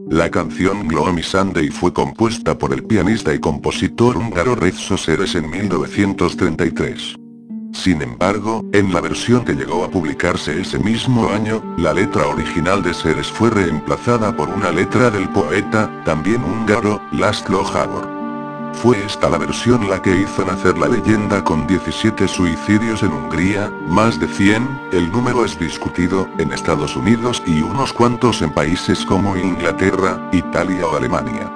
La canción Gloomy Sunday fue compuesta por el pianista y compositor húngaro Rezső Seres en 1933. Sin embargo, en la versión que llegó a publicarse ese mismo año, la letra original de Seres fue reemplazada por una letra del poeta, también húngaro, László Hábor. Fue esta la versión la que hizo nacer la leyenda con 17 suicidios en Hungría, más de 100, el número es discutido, en Estados Unidos y unos cuantos en países como Inglaterra, Italia o Alemania.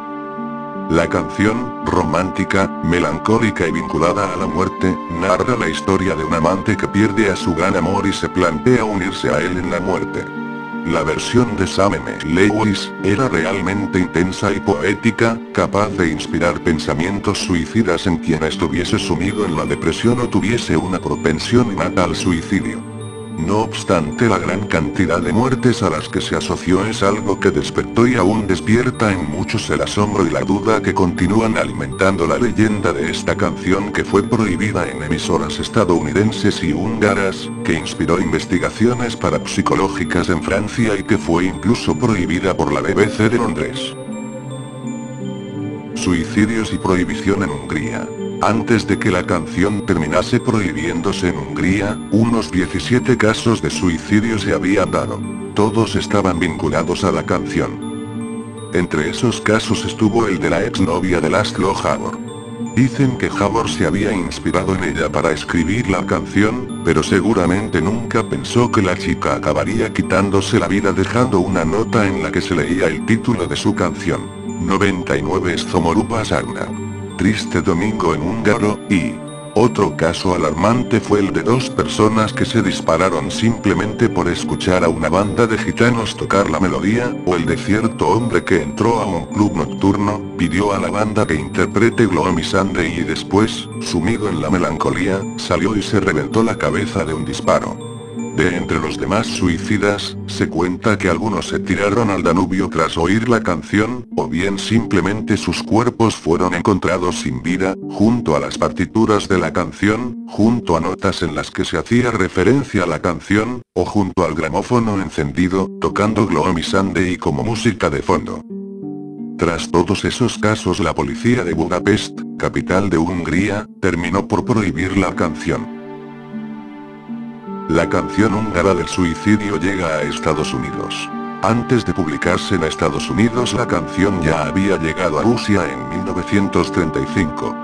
La canción, romántica, melancólica y vinculada a la muerte, narra la historia de un amante que pierde a su gran amor y se plantea unirse a él en la muerte. La versión de Sam M. Lewis era realmente intensa y poética, capaz de inspirar pensamientos suicidas en quien estuviese sumido en la depresión o tuviese una propensión innata al suicidio. No obstante, la gran cantidad de muertes a las que se asoció es algo que despertó y aún despierta en muchos el asombro y la duda que continúan alimentando la leyenda de esta canción que fue prohibida en emisoras estadounidenses y húngaras, que inspiró investigaciones parapsicológicas en Francia y que fue incluso prohibida por la BBC de Londres. Suicidios y prohibición en Hungría. Antes de que la canción terminase prohibiéndose en Hungría, unos 17 casos de suicidio se habían dado. Todos estaban vinculados a la canción. Entre esos casos estuvo el de la exnovia de László Hábor. Dicen que Hábor se había inspirado en ella para escribir la canción, pero seguramente nunca pensó que la chica acabaría quitándose la vida dejando una nota en la que se leía el título de su canción. 99 Szomorú Sauna. Triste domingo en húngaro, y otro caso alarmante fue el de dos personas que se dispararon simplemente por escuchar a una banda de gitanos tocar la melodía, o el de cierto hombre que entró a un club nocturno, pidió a la banda que interprete Gloomy Sunday y después, sumido en la melancolía, salió y se reventó la cabeza de un disparo. De entre los demás suicidas, se cuenta que algunos se tiraron al Danubio tras oír la canción, o bien simplemente sus cuerpos fueron encontrados sin vida, junto a las partituras de la canción, junto a notas en las que se hacía referencia a la canción, o junto al gramófono encendido, tocando Gloomy Sunday como música de fondo. Tras todos esos casos, la policía de Budapest, capital de Hungría, terminó por prohibir la canción. La canción húngara del suicidio llega a Estados Unidos. Antes de publicarse en Estados Unidos, la canción ya había llegado a Rusia en 1935.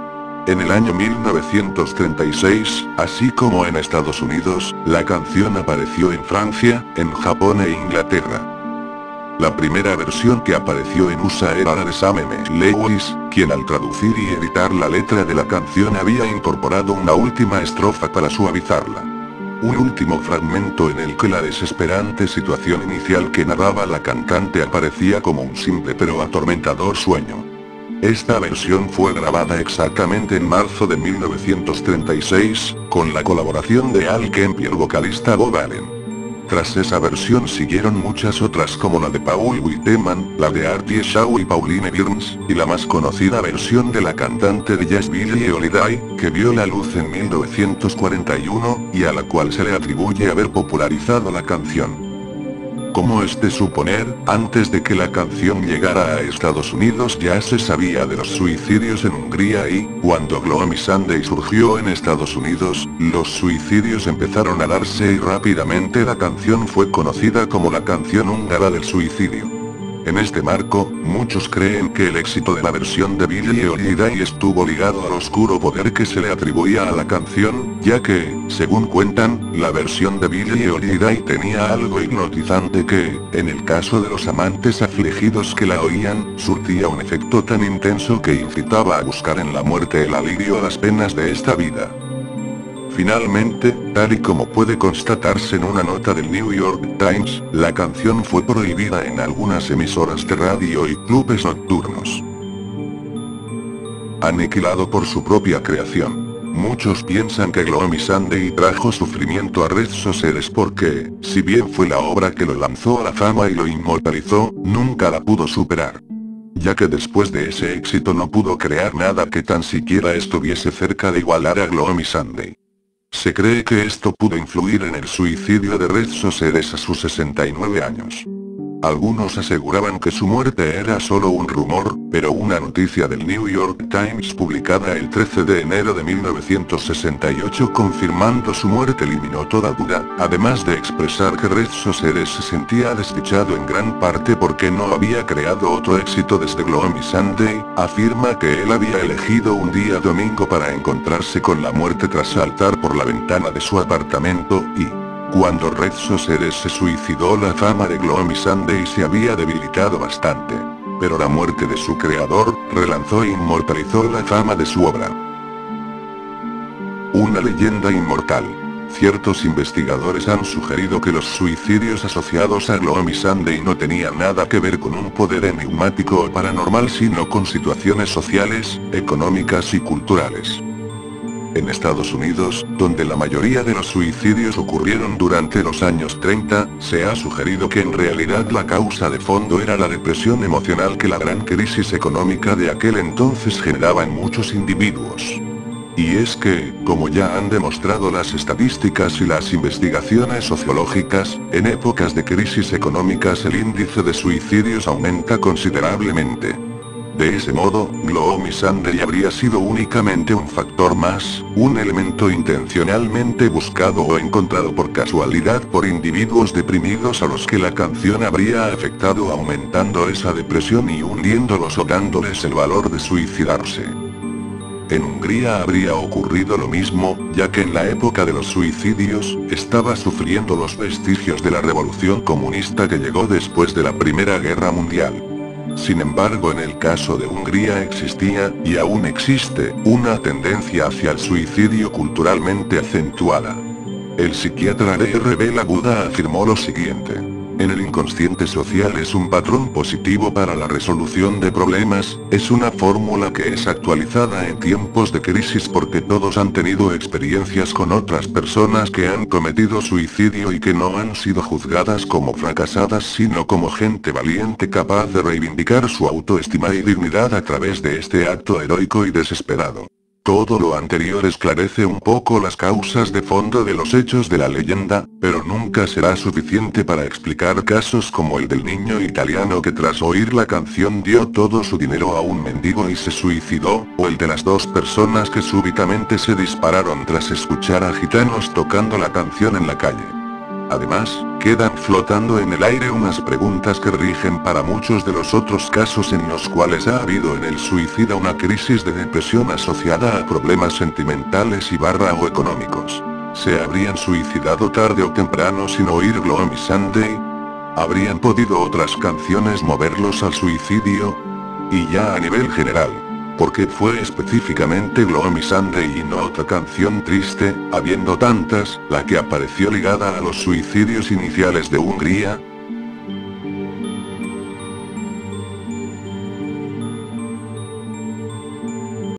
En el año 1936, así como en Estados Unidos, la canción apareció en Francia, en Japón e Inglaterra. La primera versión que apareció en USA era la de Sam M. Lewis, quien al traducir y editar la letra de la canción había incorporado una última estrofa para suavizarla. Un último fragmento en el que la desesperante situación inicial que narraba la cantante aparecía como un simple pero atormentador sueño. Esta versión fue grabada exactamente en marzo de 1936, con la colaboración de Al Kemp y el vocalista Bob Allen. Tras esa versión siguieron muchas otras como la de Paul Whiteman, la de Artie Shaw y Pauline Burns, y la más conocida versión de la cantante de jazz Billie Holiday, que vio la luz en 1941, y a la cual se le atribuye haber popularizado la canción. Como es de suponer, antes de que la canción llegara a Estados Unidos ya se sabía de los suicidios en Hungría y, cuando Gloomy Sunday surgió en Estados Unidos, los suicidios empezaron a darse y rápidamente la canción fue conocida como la canción húngara del suicidio. En este marco, muchos creen que el éxito de la versión de Billie Holiday estuvo ligado al oscuro poder que se le atribuía a la canción, ya que, según cuentan, la versión de Billie Holiday tenía algo hipnotizante que, en el caso de los amantes afligidos que la oían, surtía un efecto tan intenso que incitaba a buscar en la muerte el alivio a las penas de esta vida. Finalmente, tal y como puede constatarse en una nota del New York Times, la canción fue prohibida en algunas emisoras de radio y clubes nocturnos. Aniquilado por su propia creación. Muchos piensan que Gloomy Sunday trajo sufrimiento a Rezső Seres porque, si bien fue la obra que lo lanzó a la fama y lo inmortalizó, nunca la pudo superar. Ya que después de ese éxito no pudo crear nada que tan siquiera estuviese cerca de igualar a Gloomy Sunday. Se cree que esto pudo influir en el suicidio de Rezső Seres a sus 69 años. Algunos aseguraban que su muerte era solo un rumor, pero una noticia del New York Times publicada el 13 de enero de 1968 confirmando su muerte eliminó toda duda, además de expresar que Red Soseres se sentía desdichado en gran parte porque no había creado otro éxito desde Gloomy Sunday, afirma que él había elegido un día domingo para encontrarse con la muerte tras saltar por la ventana de su apartamento, y cuando Red Soseres se suicidó la fama de Gloomy Sunday se había debilitado bastante. Pero la muerte de su creador, relanzó e inmortalizó la fama de su obra. Una leyenda inmortal. Ciertos investigadores han sugerido que los suicidios asociados a Gloomy Sunday no tenían nada que ver con un poder enigmático o paranormal sino con situaciones sociales, económicas y culturales. En Estados Unidos, donde la mayoría de los suicidios ocurrieron durante los años 30, se ha sugerido que en realidad la causa de fondo era la depresión emocional que la gran crisis económica de aquel entonces generaba en muchos individuos. Y es que, como ya han demostrado las estadísticas y las investigaciones sociológicas, en épocas de crisis económicas el índice de suicidios aumenta considerablemente. De ese modo, Gloomy Sunday habría sido únicamente un factor más, un elemento intencionalmente buscado o encontrado por casualidad por individuos deprimidos a los que la canción habría afectado aumentando esa depresión y hundiéndolos o dándoles el valor de suicidarse. En Hungría habría ocurrido lo mismo, ya que en la época de los suicidios, estaba sufriendo los vestigios de la revolución comunista que llegó después de la Primera Guerra Mundial. Sin embargo, en el caso de Hungría existía, y aún existe, una tendencia hacia el suicidio culturalmente acentuada. El psiquiatra R.B. Laguda afirmó lo siguiente: en el inconsciente social es un patrón positivo para la resolución de problemas, es una fórmula que es actualizada en tiempos de crisis porque todos han tenido experiencias con otras personas que han cometido suicidio y que no han sido juzgadas como fracasadas sino como gente valiente capaz de reivindicar su autoestima y dignidad a través de este acto heroico y desesperado. Todo lo anterior esclarece un poco las causas de fondo de los hechos de la leyenda, pero nunca será suficiente para explicar casos como el del niño italiano que tras oír la canción dio todo su dinero a un mendigo y se suicidó, o el de las dos personas que súbitamente se dispararon tras escuchar a gitanos tocando la canción en la calle. Además, quedan flotando en el aire unas preguntas que rigen para muchos de los otros casos en los cuales ha habido en el suicida una crisis de depresión asociada a problemas sentimentales o económicos. ¿Se habrían suicidado tarde o temprano sin oír Gloomy Sunday? ¿Habrían podido otras canciones moverlos al suicidio? Y ya a nivel general, ¿por qué fue específicamente Gloomy Sunday y no otra canción triste, habiendo tantas, la que apareció ligada a los suicidios iniciales de Hungría?